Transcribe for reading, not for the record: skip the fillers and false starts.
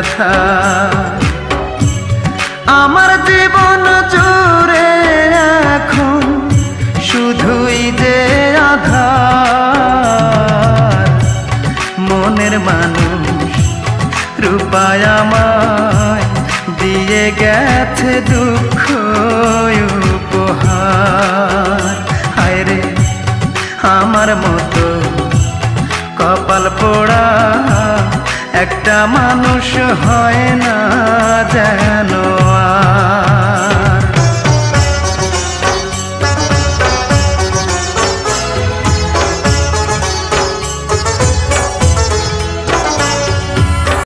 ব্যথা। আমার জীবন জুড়ে এখন শুধুই যে আধার, মনের মানুষ রূপায় আমায় দিয়ে গেছে দুঃখ উপহার। হায় রে আমার মতো কপাল পোড়া একটা মানুষ হয় না যেন আর।